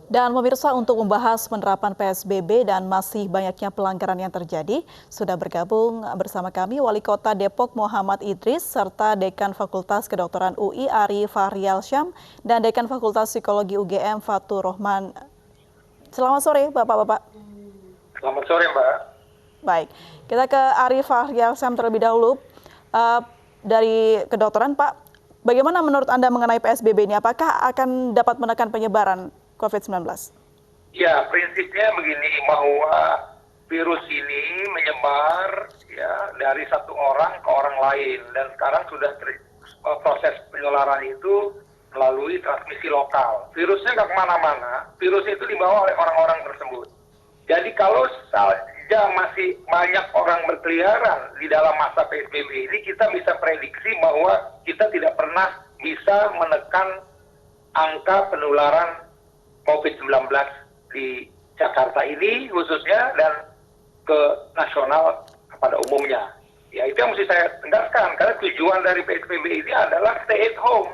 Dan pemirsa, untuk membahas penerapan PSBB dan masih banyaknya pelanggaran yang terjadi, sudah bergabung bersama kami Wali Kota Depok Muhammad Idris serta Dekan Fakultas Kedokteran UI Ari Fahrial Syam dan Dekan Fakultas Psikologi UGM Fatur Rohman. Selamat sore Bapak-Bapak. Selamat sore Mbak. Baik, kita ke Ari Fahrial Syam terlebih dahulu. Dari kedokteran Pak, bagaimana menurut Anda mengenai PSBB ini? Apakah akan dapat menekan penyebaran COVID-19? Ya, prinsipnya begini, bahwa virus ini menyebar ya dari satu orang ke orang lain, dan sekarang sudah proses penularan itu melalui transmisi lokal. Virusnya nggak kemana-mana, virus itu dibawa oleh orang-orang tersebut. Jadi kalau saja masih banyak orang berkeliaran di dalam masa PSBB ini, kita bisa prediksi bahwa kita tidak pernah bisa menekan angka penularan COVID-19 di Jakarta ini khususnya dan ke nasional pada umumnya. Ya, itu yang mesti saya tegaskan, karena tujuan dari PSBB ini adalah stay at home.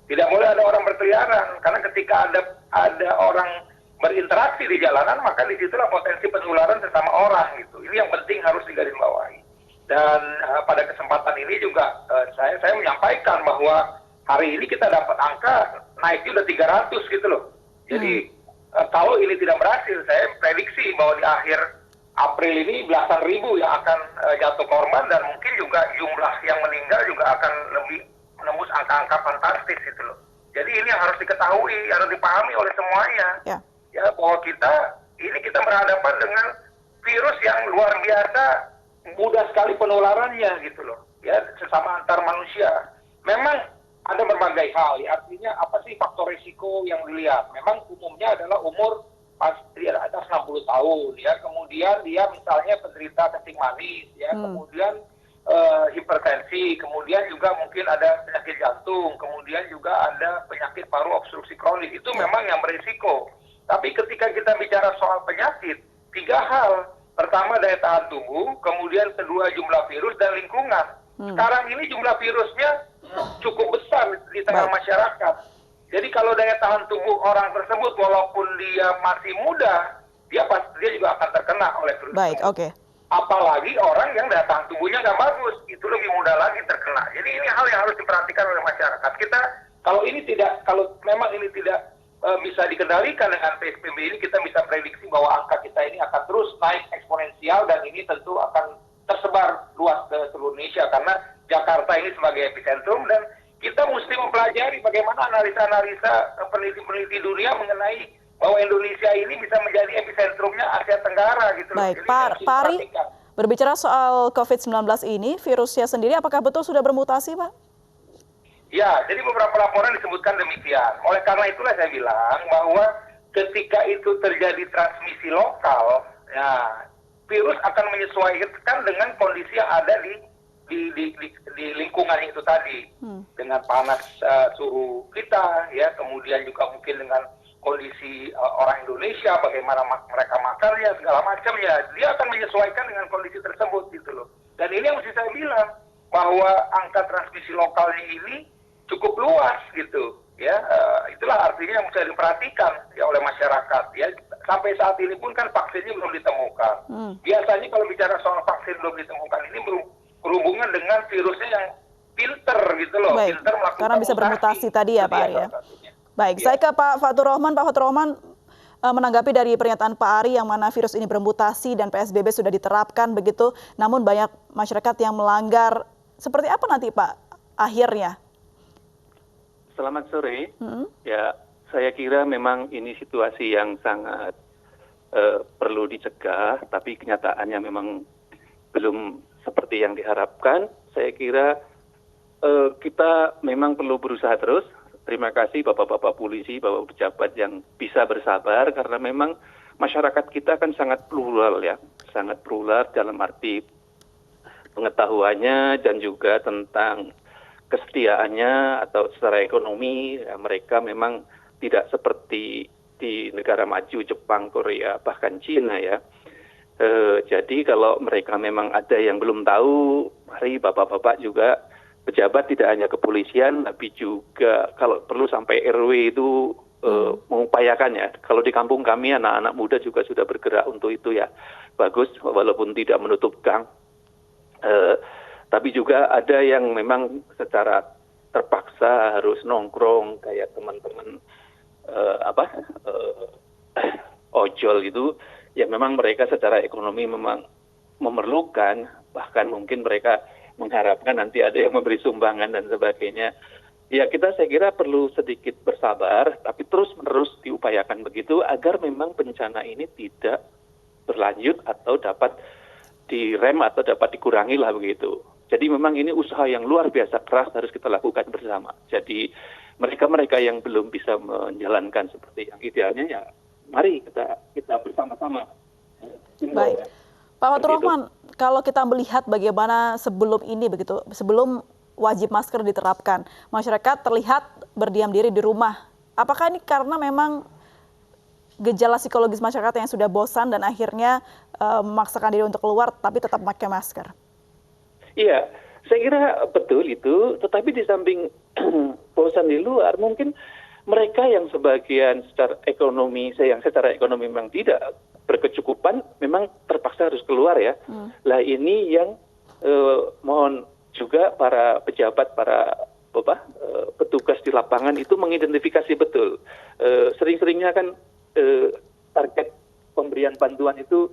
Tidak boleh ada orang berkeliaran, karena ketika ada orang berinteraksi di jalanan, maka disitulah potensi penularan sesama orang gitu. Ini yang penting harus digarisbawahi. Dan pada kesempatan ini juga saya menyampaikan bahwa hari ini kita dapat angka naiknya udah 300 gitu loh. Jadi kalau ini tidak berhasil, saya prediksi bahwa di akhir April ini belasan ribu yang akan jatuh korban, dan mungkin juga jumlah yang meninggal juga akan lebih menembus angka-angka fantastis gitu loh. Jadi ini yang harus diketahui, harus dipahami oleh semuanya. Ya, bahwa kita berhadapan dengan virus yang luar biasa mudah sekali penularannya gitu loh. Ya, sesama antar manusia. Memang ada berbagai hal, ya, artinya apa sih faktor risiko yang dilihat? Memang umumnya adalah umur pasti di atas 60 tahun, ya. Kemudian dia misalnya penderita kencing manis, ya. Kemudian hipertensi, kemudian juga mungkin ada penyakit jantung, kemudian juga ada penyakit paru obstruksi kronis. Itu memang yang berisiko. Tapi ketika kita bicara soal penyakit, 3 hal. Pertama daya tahan tubuh, kemudian kedua jumlah virus dan lingkungan. Sekarang ini jumlah virusnya cukup besar di tengah masyarakat. Jadi kalau daya tahan tubuh orang tersebut walaupun dia masih muda, dia juga akan terkena oleh virus. Apalagi orang yang daya tahan tubuhnya nggak bagus, itu lebih mudah lagi terkena. Jadi ini hal yang harus diperhatikan oleh masyarakat. Kita kalau memang ini tidak bisa dikendalikan dengan PSBB ini, kita bisa prediksi bahwa angka kita ini akan terus naik eksponensial, dan ini tentu akan tersebar luas ke seluruh Indonesia karena Jakarta ini sebagai epicentrum, dan kita mesti mempelajari bagaimana analisa-analisa peneliti-peneliti dunia mengenai bahwa Indonesia ini bisa menjadi epicentrumnya Asia Tenggara gitu. Baik, Pak Ari, berbicara soal COVID-19 ini, virusnya sendiri apakah betul sudah bermutasi, Pak? Ya, jadi beberapa laporan disebutkan demikian. Oleh karena itulah saya bilang bahwa ketika itu terjadi transmisi lokal, ya, virus akan menyesuaikan dengan kondisi yang ada di lingkungan itu tadi, dengan panas suhu kita, ya, kemudian juga mungkin dengan kondisi orang Indonesia, bagaimana mereka makannya, segala macamnya, dia akan menyesuaikan dengan kondisi tersebut gitu loh. Dan ini yang mesti saya bilang, bahwa angka transmisi lokalnya ini cukup luas gitu, ya. Itulah artinya yang mesti diperhatikan ya oleh masyarakat, ya. Sampai saat ini pun kan vaksinnya belum ditemukan. Biasanya kalau bicara soal vaksin belum ditemukan ini berhubungan dengan virusnya yang pinter gitu loh. Baik, pinter melakukan karena bisa bermutasi tadi ya Pak Ari ya. Baik, saya ke Pak Fatur Rohman. Pak Fatur Rohman, menanggapi dari pernyataan Pak Ari yang mana virus ini bermutasi dan PSBB sudah diterapkan begitu, namun banyak masyarakat yang melanggar. Seperti apa nanti Pak akhirnya? Selamat sore. Ya, saya kira memang ini situasi yang sangat perlu dicegah, tapi kenyataannya memang belum seperti yang diharapkan. Saya kira kita memang perlu berusaha terus. Terima kasih Bapak-Bapak polisi, Bapak pejabat yang bisa bersabar, karena memang masyarakat kita kan sangat plural ya, sangat plural dalam arti pengetahuannya dan juga tentang kesetiaannya atau secara ekonomi, ya, mereka memang tidak seperti di negara maju Jepang, Korea, bahkan Cina ya. Jadi kalau mereka memang ada yang belum tahu, mari Bapak-Bapak juga pejabat tidak hanya kepolisian, tapi juga kalau perlu sampai RW itu mengupayakannya. Kalau di kampung kami anak-anak muda juga sudah bergerak untuk itu ya, bagus walaupun tidak menutup gang. Tapi juga ada yang memang secara terpaksa harus nongkrong kayak teman-teman ojol gitu, ya memang mereka secara ekonomi memang memerlukan, bahkan mungkin mereka mengharapkan nanti ada yang memberi sumbangan dan sebagainya. Ya saya kira perlu sedikit bersabar, tapi terus-menerus diupayakan begitu agar memang bencana ini tidak berlanjut atau dapat direm atau dapat dikurangi lah begitu. Jadi memang ini usaha yang luar biasa keras harus kita lakukan bersama. Jadi mereka-mereka yang belum bisa menjalankan seperti yang idealnya ya mari kita bersama-sama. Baik. Pak Fatur Rahman, kalau kita melihat bagaimana sebelum ini begitu, sebelum wajib masker diterapkan, masyarakat terlihat berdiam diri di rumah. Apakah ini karena memang gejala psikologis masyarakat yang sudah bosan dan akhirnya memaksakan diri untuk keluar tapi tetap pakai masker? Iya, saya kira betul itu. Tetapi di samping bosan di luar, mungkin mereka yang sebagian secara ekonomi memang tidak berkecukupan, memang terpaksa harus keluar ya. Lah ini yang mohon juga para pejabat, para petugas di lapangan itu mengidentifikasi betul. Sering-seringnya kan target pemberian bantuan itu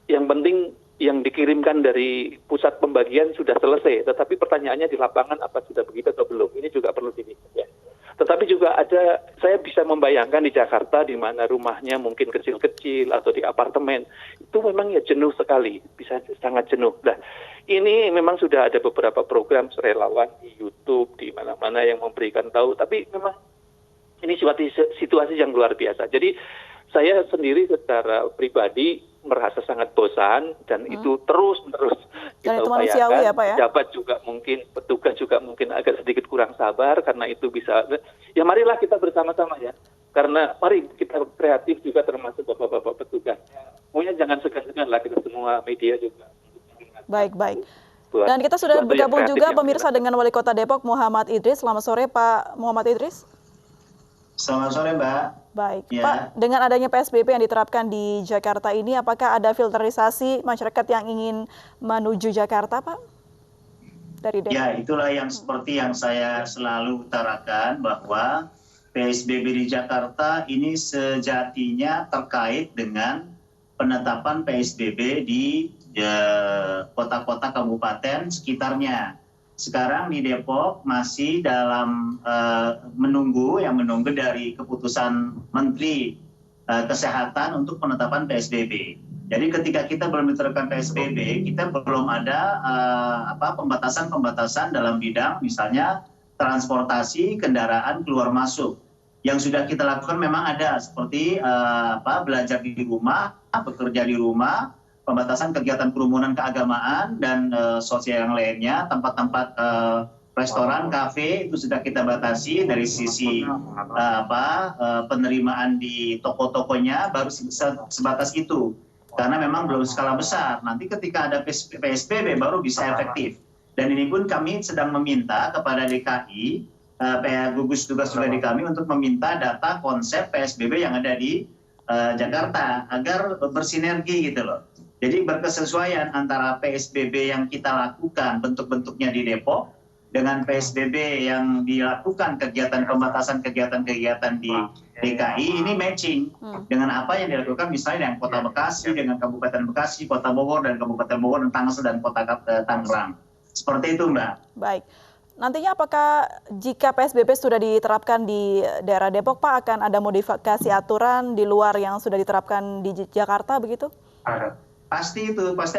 yang penting yang dikirimkan dari pusat pembagian sudah selesai, tetapi pertanyaannya di lapangan apa sudah begitu atau belum, ini juga perlu dilihat ya. Tetapi juga saya bisa membayangkan di Jakarta di mana rumahnya mungkin kecil-kecil atau di apartemen, itu memang ya jenuh sekali, bisa sangat jenuh. Nah, ini memang sudah ada beberapa program relawan di YouTube, di mana-mana yang memberikan tahu, tapi memang ini situasi yang luar biasa. Jadi saya sendiri secara pribadi merasa sangat bosan dan itu terus-menerus kita upayakan. Ya, Pak, ya? Pejabat juga mungkin, petugas juga mungkin agak sedikit kurang sabar karena itu bisa. Ya marilah kita bersama-sama ya. Karena mari kita kreatif juga termasuk bapak-bapak petugas. Pokoknya jangan segan-segan lah kita semua media juga. Baik. Dan kita sudah bergabung juga pemirsa dengan Wali Kota Depok Muhammad Idris. Selamat sore Pak Muhammad Idris. Selamat sore Mbak. Baik, ya. Pak, dengan adanya PSBB yang diterapkan di Jakarta ini, apakah ada filterisasi masyarakat yang ingin menuju Jakarta, Pak? Dari Depok? Ya, itulah yang seperti yang saya selalu utarakan bahwa PSBB di Jakarta ini sejatinya terkait dengan penetapan PSBB di kota-kota kabupaten sekitarnya. Sekarang di Depok masih dalam menunggu dari keputusan Menteri Kesehatan untuk penetapan PSBB. Jadi ketika kita belum diterapkan PSBB, kita belum ada pembatasan-pembatasan dalam bidang misalnya transportasi kendaraan keluar masuk. Yang sudah kita lakukan memang ada seperti belajar di rumah, bekerja di rumah, pembatasan kegiatan kerumunan keagamaan dan sosial yang lainnya, tempat-tempat restoran, kafe itu sudah kita batasi dari sisi penerimaan di toko-tokonya baru sebatas itu. Karena memang belum skala besar. Nanti ketika ada PSBB baru bisa efektif. Dan ini pun kami sedang meminta kepada DKI, gugus tugas juga di kami untuk meminta data konsep PSBB yang ada di Jakarta agar bersinergi gitu loh. Jadi berkesesuaian antara PSBB yang kita lakukan bentuk-bentuknya di Depok dengan PSBB yang dilakukan pembatasan kegiatan-kegiatan di DKI ini matching dengan apa yang dilakukan misalnya dengan Kota Bekasi, dengan Kabupaten Bekasi, Kota Bogor, dan Kabupaten Bogor, dan Tangsel, dan Kota Tangerang. Seperti itu, Mbak. Baik. Nantinya apakah jika PSBB sudah diterapkan di daerah Depok, Pak, akan ada modifikasi aturan di luar yang sudah diterapkan di Jakarta begitu? Pasti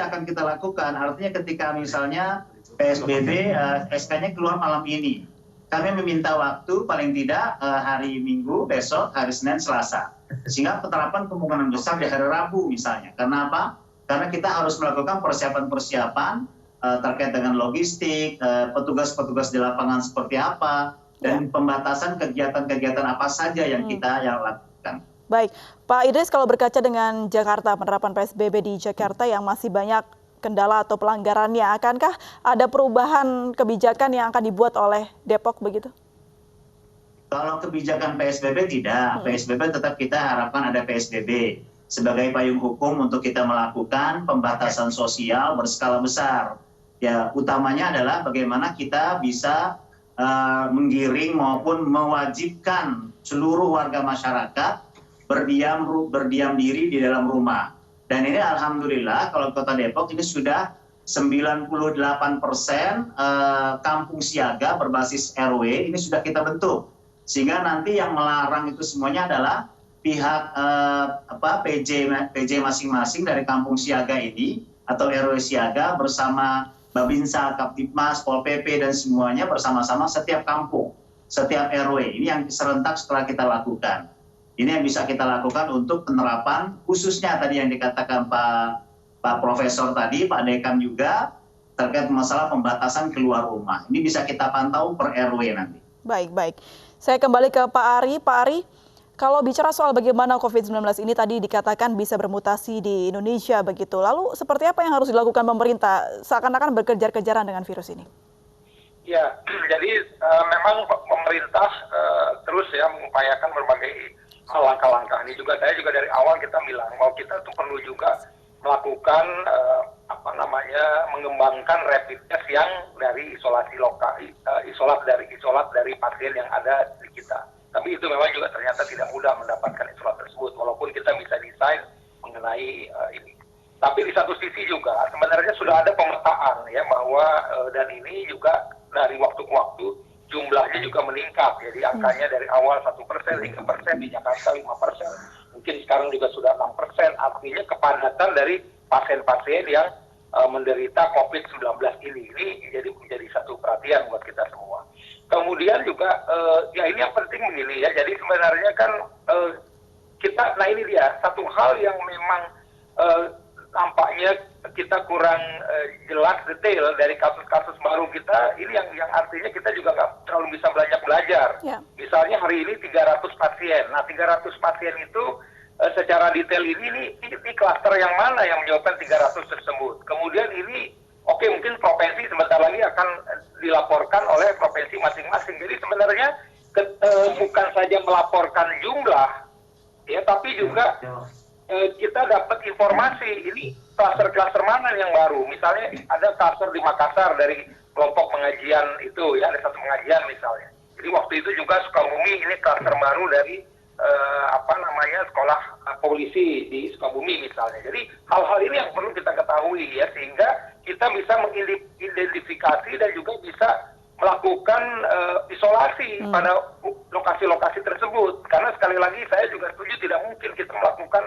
akan kita lakukan. Artinya ketika misalnya PSBB SK-nya keluar malam ini, kami meminta waktu paling tidak hari Minggu, besok, hari Senin, Selasa. Sehingga penerapan kemungkinan besar di hari Rabu misalnya. Karena apa? Karena kita harus melakukan persiapan-persiapan terkait dengan logistik, petugas-petugas di lapangan seperti apa, dan pembatasan kegiatan-kegiatan apa saja yang kita lakukan. Baik, Pak Idris, kalau berkaca dengan Jakarta, penerapan PSBB di Jakarta yang masih banyak kendala atau pelanggarannya, akankah ada perubahan kebijakan yang akan dibuat oleh Depok begitu? Kalau kebijakan PSBB tidak, PSBB tetap kita harapkan ada PSBB sebagai payung hukum untuk kita melakukan pembatasan sosial berskala besar. Ya, utamanya adalah bagaimana kita bisa menggiring maupun mewajibkan seluruh warga masyarakat berdiam diri di dalam rumah. Dan ini alhamdulillah kalau Kota Depok ini sudah 98% kampung siaga berbasis RW ini sudah kita bentuk. Sehingga nanti yang melarang itu semuanya adalah pihak PJ masing-masing dari kampung siaga ini atau RW siaga bersama Babinsa, Kaptipmas, Pol PP dan semuanya bersama-sama setiap kampung, setiap RW. Ini yang serentak setelah kita lakukan. Ini yang bisa kita lakukan untuk penerapan khususnya tadi yang dikatakan Pak Profesor tadi, Pak Dekan juga terkait masalah pembatasan keluar rumah. Ini bisa kita pantau per RW nanti. Baik. Saya kembali ke Pak Ari. Pak Ari, kalau bicara soal bagaimana COVID-19 ini tadi dikatakan bisa bermutasi di Indonesia begitu. Lalu seperti apa yang harus dilakukan pemerintah seakan-akan berkejar-kejaran dengan virus ini? Ya, jadi memang pemerintah terus ya mengupayakan berbagai langkah-langkah. Ini juga saya juga dari awal kita bilang bahwa kita tuh perlu juga melakukan mengembangkan rapid test yang dari isolasi lokal, isolat dari pasien yang ada di kita. Tapi itu memang juga ternyata tidak mudah mendapatkan isolat tersebut, walaupun kita bisa desain mengenai ini. Tapi di satu sisi juga sebenarnya sudah ada pemetaan ya bahwa dan ini juga dari waktu ke waktu jumlahnya juga meningkat. Jadi angkanya dari awal 1%, 3%, di Jakarta 5%, mungkin sekarang juga sudah 6%. Artinya kepadatan dari pasien-pasien yang menderita COVID-19 ini menjadi satu perhatian buat kita semua. Kemudian juga ya ini yang penting begini ya. Jadi sebenarnya kan kita, nah ini dia satu hal yang memang nampaknya kita kurang jelas detail dari kasus-kasus baru kita. Ini yang artinya kita juga nggak terlalu bisa belajar. Yeah. Misalnya hari ini 300 pasien. Nah 300 pasien itu secara detail ini klaster yang mana yang menyebabkan 300 tersebut. Kemudian ini mungkin provinsi sebentar lagi akan dilaporkan oleh provinsi masing-masing. Jadi sebenarnya bukan saja melaporkan jumlah ya, tapi juga kita dapat informasi ini klaster-klaster mana yang baru. Misalnya ada klaster di Makassar dari kelompok pengajian itu ya, ada satu pengajian misalnya. Jadi waktu itu juga Sukabumi ini klaster baru dari sekolah polisi di Sukabumi misalnya. Jadi hal-hal ini yang perlu kita ketahui ya, sehingga kita bisa mengidentifikasi dan juga bisa melakukan isolasi pada lokasi-lokasi tersebut. Karena sekali lagi saya juga setuju tidak mungkin kita melakukan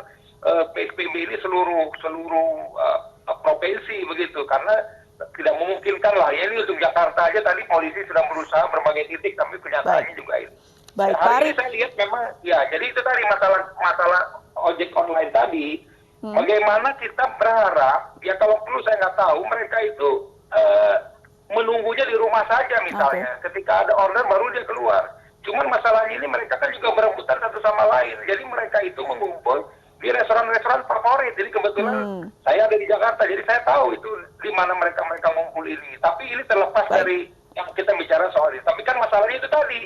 PSBB ini seluruh provinsi begitu, karena tidak memungkinkan lah. Ya ini untuk Jakarta aja tadi polisi sudah berusaha berbagai titik, tapi kenyataannya juga ini. Baik, hari ini saya lihat memang ya, jadi itu tadi masalah ojek online tadi. Bagaimana kita berharap ya, kalau perlu saya nggak tahu mereka itu menunggunya di rumah saja misalnya. Ketika ada order baru dia keluar. Cuman masalahnya ini mereka kan juga berebutan satu sama lain. Jadi mereka itu mengumpul di restoran-restoran favorit. Jadi kebetulan saya ada di Jakarta, jadi saya tahu itu di mana mereka ngumpul ini. Tapi ini terlepas dari yang kita bicara soal ini. Tapi kan masalahnya itu tadi,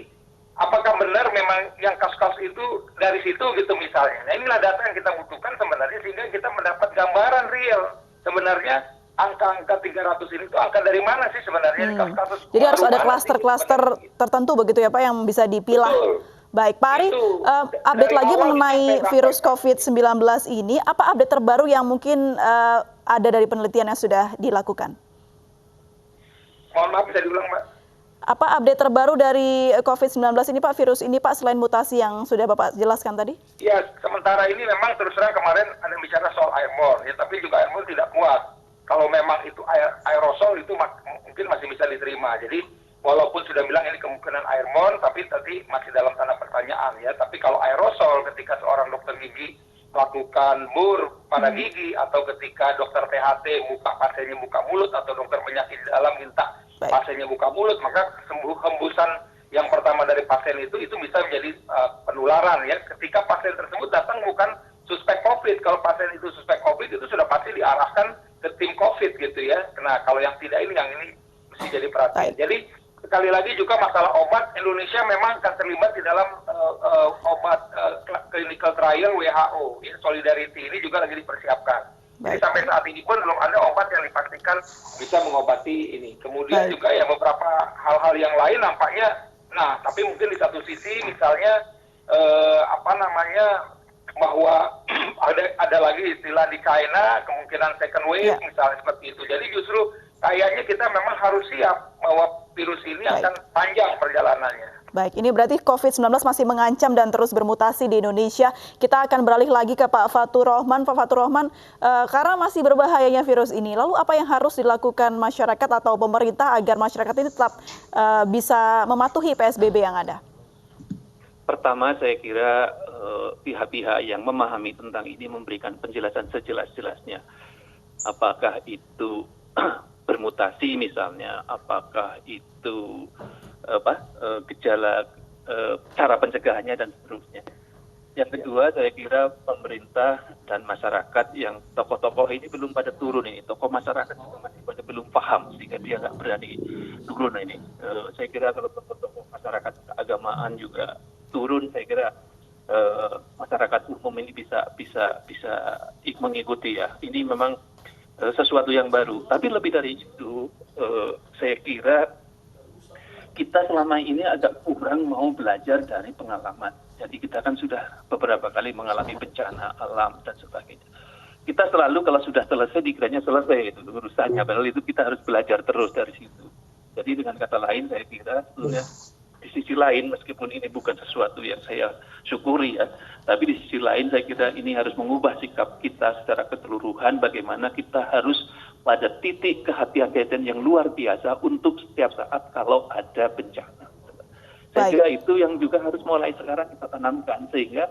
apakah benar memang yang kasus-kasus itu dari situ gitu misalnya. Nah inilah data yang kita butuhkan sebenarnya, sehingga kita mendapat gambaran real. Sebenarnya angka-angka 300 ini itu angka dari mana sih sebenarnya kasus-kasus. Jadi harus ada klaster-klaster tertentu begitu ya Pak yang bisa dipilah. Betul. Baik, Pak Ari, update lagi mengenai virus COVID-19 ini, apa update terbaru yang mungkin ada dari penelitian yang sudah dilakukan? Mohon maaf, bisa diulang, Mbak. Apa update terbaru dari COVID-19 ini Pak, virus ini Pak, selain mutasi yang sudah Bapak jelaskan tadi? Ya, sementara ini memang terus terang kemarin ada bicara soal airborne, ya, tapi juga airborne tidak kuat. Kalau memang itu aerosol itu mungkin masih bisa diterima. Jadi walaupun sudah bilang ini kemungkinan airborne, tapi tadi masih dalam tanda pertanyaan ya. Tapi kalau aerosol ketika seorang dokter gigi melakukan bur pada gigi, atau ketika dokter THT pasiennya buka mulut, atau dokter penyakit di dalam minta pasiennya buka mulut, maka hembusan yang pertama dari pasien itu bisa menjadi penularan ya. Ketika pasien tersebut datang bukan suspek COVID, kalau pasien itu suspek COVID itu sudah pasti diarahkan ke tim COVID gitu ya. Nah kalau yang tidak ini, yang ini mesti jadi perhatian. Jadi sekali lagi juga masalah obat, Indonesia memang akan terlibat di dalam obat clinical trial WHO. Ya, Solidarity ini juga lagi dipersiapkan. Jadi sampai saat ini pun belum ada obat yang dipastikan bisa mengobati ini. Kemudian juga ya beberapa hal-hal yang lain nampaknya, nah tapi mungkin di satu sisi misalnya bahwa ada lagi istilah di China kemungkinan second wave misalnya seperti itu. Jadi justru kayaknya kita memang harus siap bahwa virus ini akan panjang perjalanannya. Baik, ini berarti COVID-19 masih mengancam dan terus bermutasi di Indonesia. Kita akan beralih lagi ke Pak Fatur Rohman. Pak Fatur Rohman, karena masih berbahayanya virus ini, lalu apa yang harus dilakukan masyarakat atau pemerintah agar masyarakat ini tetap bisa mematuhi PSBB yang ada? Pertama, saya kira pihak-pihak yang memahami tentang ini memberikan penjelasan sejelas-jelasnya. Apakah itu bermutasi misalnya, apakah itu gejala, cara pencegahannya dan seterusnya. Yang kedua, saya kira pemerintah dan masyarakat yang tokoh-tokoh ini belum pada turun ini. Tokoh masyarakat juga masih pada belum paham sehingga dia nggak berani turun ini. Saya kira kalau tokoh-tokoh masyarakat keagamaan juga turun, saya kira masyarakat umum ini bisa mengikuti ya. Ini memang sesuatu yang baru. Tapi lebih dari itu, saya kira kita selama ini agak kurang mau belajar dari pengalaman. Jadi kita kan sudah beberapa kali mengalami bencana alam dan sebagainya. Kita selalu kalau sudah selesai dikiranya selesai itu urusannya. Padahal itu kita harus belajar terus dari situ. Jadi dengan kata lain saya kira sebetulnya di sisi lain meskipun ini bukan sesuatu yang saya syukuri ya, tapi di sisi lain saya kira ini harus mengubah sikap kita secara keseluruhan bagaimana kita harus pada titik kehati-hatian yang luar biasa untuk setiap saat kalau ada bencana. Saya kira itu yang juga harus mulai sekarang kita tanamkan sehingga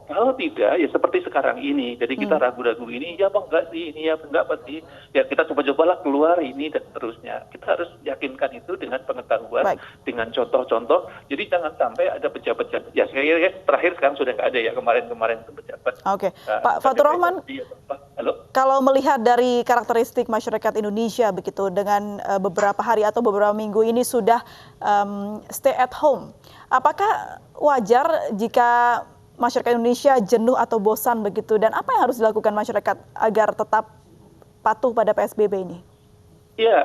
kalau tidak ya seperti sekarang ini, jadi kita ragu-ragu ini ya apa enggak sih, ini ya enggak apa sih, ya kita coba-cobalah keluar ini dan seterusnya. Kita harus yakinkan itu dengan pengetahuan, dengan contoh-contoh. Jadi jangan sampai ada pejabat-pejabat. Ya saya kira terakhir sekarang sudah nggak ada ya kemarin itu pejabat. Oke, Pak Fatur Rohman. Halo. Kalau melihat dari karakteristik masyarakat Indonesia begitu dengan beberapa hari atau beberapa minggu ini sudah stay at home, apakah wajar jika masyarakat Indonesia jenuh atau bosan begitu, dan apa yang harus dilakukan masyarakat agar tetap patuh pada PSBB ini? Ya,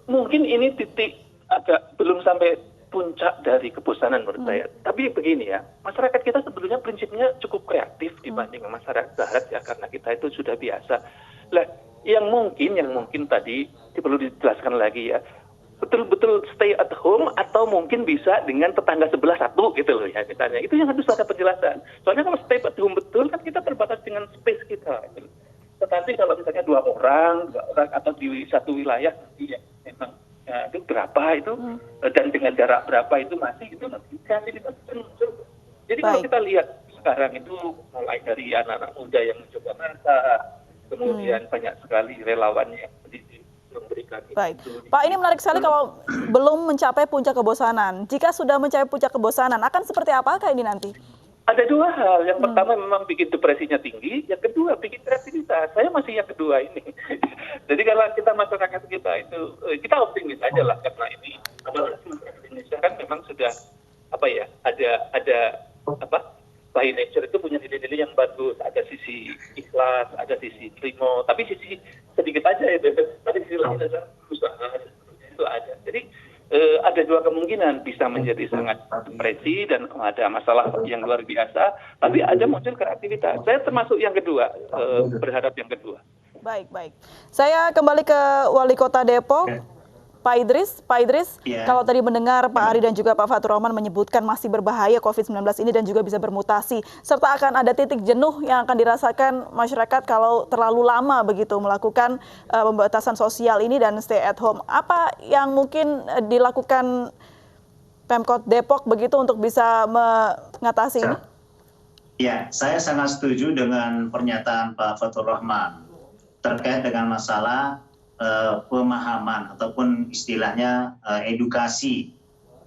mungkin ini titik agak belum sampai puncak dari kebosanan menurut saya. Tapi begini ya, masyarakat kita sebetulnya prinsipnya cukup kreatif dibanding masyarakat barat ya, karena kita itu sudah biasa. Lah, yang mungkin tadi perlu dijelaskan lagi ya, betul-betul stay at home atau mungkin bisa dengan tetangga sebelah satu gitu loh ya misalnya. Itu yang harus ada penjelasan. Soalnya kalau stay at home betul kan kita terbatas dengan space kita. Gitu. Tetapi kalau misalnya dua orang atau di satu wilayah ya memang itu berapa itu dan dengan jarak berapa itu masih kreativitas muncul. Jadi kalau kita lihat sekarang itu mulai dari anak-anak muda yang mencoba masak, kemudian banyak sekali relawan yang memberikan. Baik, Pak, ini menarik sekali kalau belum mencapai puncak kebosanan. Jika sudah mencapai puncak kebosanan, akan seperti apakah ini nanti? Ada dua hal. Yang pertama memang bikin depresinya tinggi, yang kedua bikin kreativitas. Saya masih yang kedua ini. Jadi kalau kita masyarakat kita itu, kita optimis aja lah karena ini. Apalagi masyarakat Indonesia kan memang sudah ada by nature itu punya nilai-nilai yang bagus. Ada sisi ikhlas, ada sisi terima, tapi sisi sedikit aja itu. Tapi sisi lain adalah usaha itu ada. Jadi ada dua kemungkinan, bisa menjadi sangat depresi dan ada masalah yang luar biasa, tapi ada muncul kreativitas. Saya termasuk yang kedua, berharap yang kedua. Baik. Saya kembali ke Wali Kota Depok. Pak Idris, kalau tadi mendengar Pak Ari dan juga Pak Fatur Rohman menyebutkan masih berbahaya COVID-19 ini dan juga bisa bermutasi, serta akan ada titik jenuh yang akan dirasakan masyarakat kalau terlalu lama begitu melakukan pembatasan sosial ini dan stay at home. Apa yang mungkin dilakukan Pemkot Depok begitu untuk bisa mengatasi ini? Ya, saya sangat setuju dengan pernyataan Pak Fatur Rohman terkait dengan masalah pemahaman ataupun istilahnya edukasi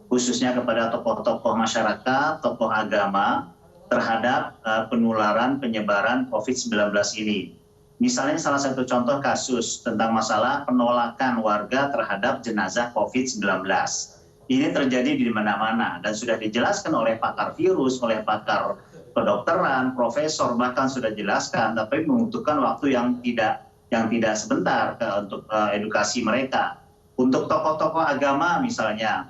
khususnya kepada tokoh-tokoh masyarakat, tokoh agama terhadap penularan penyebaran COVID-19 ini. Misalnya salah satu contoh kasus tentang masalah penolakan warga terhadap jenazah COVID-19. ini terjadi di mana-mana dan sudah dijelaskan oleh pakar virus, oleh pakar kedokteran, profesor bahkan sudah jelaskan, tapi membutuhkan waktu yang tidak sebentar untuk edukasi mereka. Untuk tokoh-tokoh agama misalnya,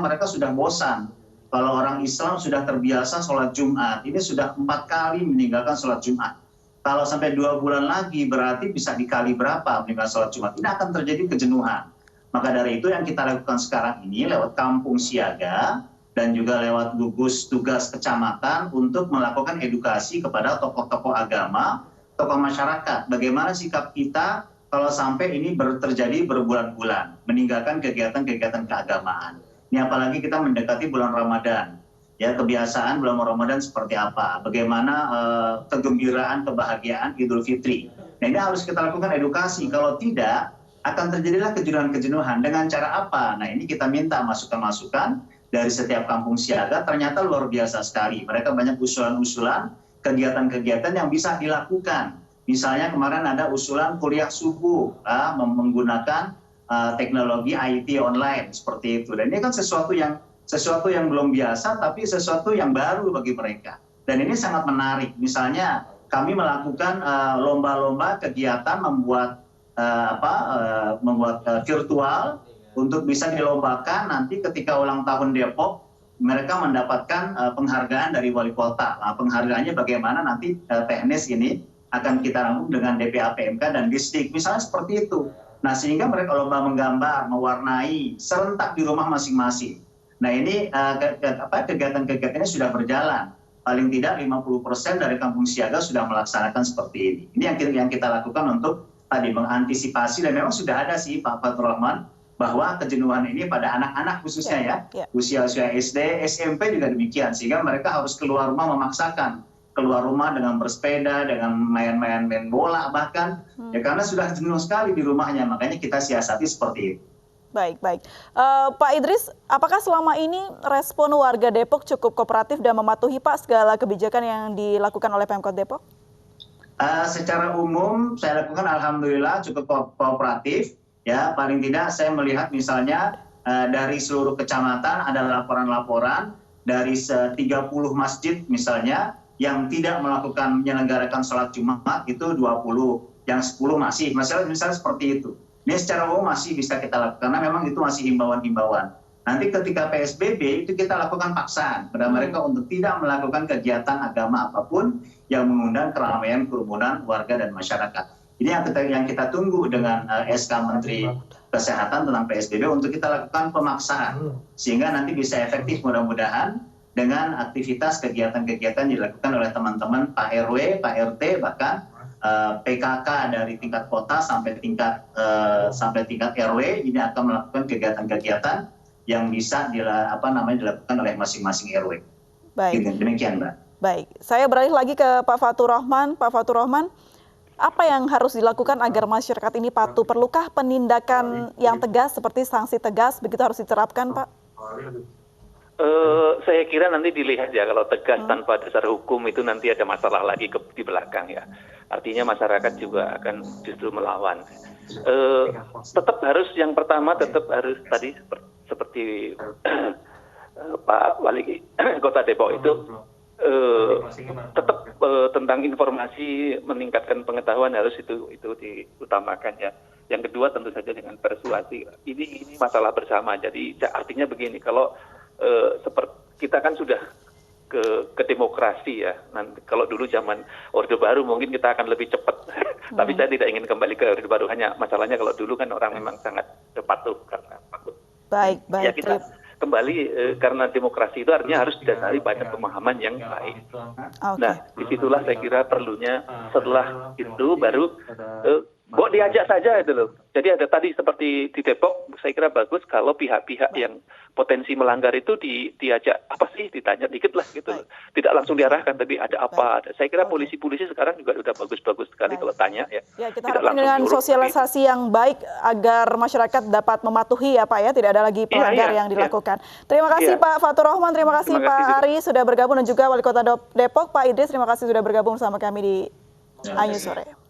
mereka sudah bosan. Kalau orang Islam sudah terbiasa sholat Jumat, ini sudah 4 kali meninggalkan sholat Jumat. Kalau sampai 2 bulan lagi berarti bisa dikali berapa meninggalkan sholat Jumat. Ini akan terjadi kejenuhan. Maka dari itu yang kita lakukan sekarang ini lewat kampung siaga dan juga lewat gugus tugas kecamatan untuk melakukan edukasi kepada tokoh-tokoh agama, tokoh masyarakat. Bagaimana sikap kita kalau sampai ini terjadi berbulan-bulan, meninggalkan kegiatan-kegiatan keagamaan. Ini apalagi kita mendekati bulan Ramadan. Ya, kebiasaan bulan Ramadan seperti apa? Bagaimana kegembiraan, kebahagiaan Idul Fitri. Nah, ini harus kita lakukan edukasi. Kalau tidak, akan terjadilah kejenuhan-kejenuhan. Dengan cara apa? Nah, ini kita minta masukan-masukan dari setiap kampung siaga. Ternyata luar biasa sekali. Mereka banyak usulan-usulan, kegiatan-kegiatan yang bisa dilakukan. Misalnya kemarin ada usulan kuliah subuh menggunakan teknologi IT online seperti itu. Dan ini kan sesuatu yang belum biasa, tapi sesuatu yang baru bagi mereka. Dan ini sangat menarik. Misalnya kami melakukan lomba-lomba kegiatan membuat virtual untuk bisa dilombakan nanti ketika ulang tahun Depok mereka mendapatkan penghargaan dari wali kota. Nah, penghargaannya bagaimana nanti teknis ini akan kita rangkum dengan DPAPMK dan Disdik misalnya seperti itu. Nah, sehingga mereka lomba menggambar, mewarnai serentak di rumah masing-masing. Nah, ini kegiatan-kegiatannya sudah berjalan. Paling tidak 50% dari kampung siaga sudah melaksanakan seperti ini. Ini yang kita lakukan untuk tadi mengantisipasi, dan memang sudah ada sih Pak Fatur Rahman, bahwa kejenuhan ini pada anak-anak khususnya usia-usia SD, SMP juga demikian, sehingga mereka harus keluar rumah memaksakan, keluar rumah dengan bersepeda, dengan main bola bahkan, ya karena sudah jenuh sekali di rumahnya, makanya kita siasati seperti itu. Baik. Pak Idris, apakah selama ini respon warga Depok cukup kooperatif dan mematuhi Pak segala kebijakan yang dilakukan oleh Pemkot Depok? Secara umum saya lakukan alhamdulillah cukup kooperatif. Ya, paling tidak saya melihat misalnya dari seluruh kecamatan ada laporan-laporan dari 30 masjid misalnya yang tidak menyelenggarakan sholat Jumat itu 20, yang 10 masih. Misalnya seperti itu. Ini secara umum masih bisa kita lakukan karena memang itu masih himbauan-himbauan. Nanti ketika PSBB itu kita lakukan paksaan pada mereka untuk tidak melakukan kegiatan agama apapun yang mengundang keramaian, kerumunan warga dan masyarakat. Ini yang kita tunggu dengan SK Menteri Kesehatan tentang PSBB untuk kita lakukan pemaksaan sehingga nanti bisa efektif mudah-mudahan dengan aktivitas kegiatan-kegiatan dilakukan oleh teman-teman Pak RW, Pak RT, bahkan PKK dari tingkat kota sampai tingkat RW ini akan melakukan kegiatan-kegiatan yang bisa dilakukan oleh masing-masing RW. Baik. Demikian, Mbak. Baik, saya beralih lagi ke Pak Fatur Rahman. Pak Fatur Rahman, apa yang harus dilakukan agar masyarakat ini patuh? Perlukah penindakan yang tegas seperti sanksi tegas begitu harus diterapkan, Pak? Saya kira nanti dilihat ya, kalau tegas tanpa dasar hukum itu nanti ada masalah lagi di belakang ya. Artinya masyarakat juga akan justru melawan. Tetap harus, yang pertama tetap harus tadi seperti Pak Wali Kota Depok itu tetap tentang informasi, meningkatkan pengetahuan harus itu diutamakan ya. Yang kedua tentu saja dengan persuasi. Ini masalah bersama. Jadi artinya begini, kalau seperti kita kan sudah ke demokrasi ya. Nanti kalau dulu zaman Orde Baru mungkin kita akan lebih cepat. Tapi saya tidak ingin kembali ke Orde Baru. Hanya masalahnya kalau dulu kan orang memang sangat patuh karena takut. Baik. Ya kita kembali karena demokrasi itu artinya harus didasari pada pemahaman yang baik. Okay. Nah, disitulah saya kira perlunya setelah itu baru kok diajak saja itu loh. Jadi ada tadi seperti di Depok, saya kira bagus kalau pihak-pihak yang potensi melanggar itu diajak, apa sih, ditanya dikit lah gitu. Tidak langsung diarahkan, tapi ada apa. Saya kira polisi-polisi sekarang juga sudah bagus-bagus sekali kalau tanya ya. Ya, kita harapkan dengan sosialisasi yang baik agar masyarakat dapat mematuhi ya Pak ya, tidak ada lagi pelanggar yang dilakukan. Terima kasih Pak Fatur Rahman, terima kasih Pak Ari sudah bergabung dan juga Wali Kota Depok, Pak Idris, terima kasih sudah bergabung bersama kami di Anyu Sore.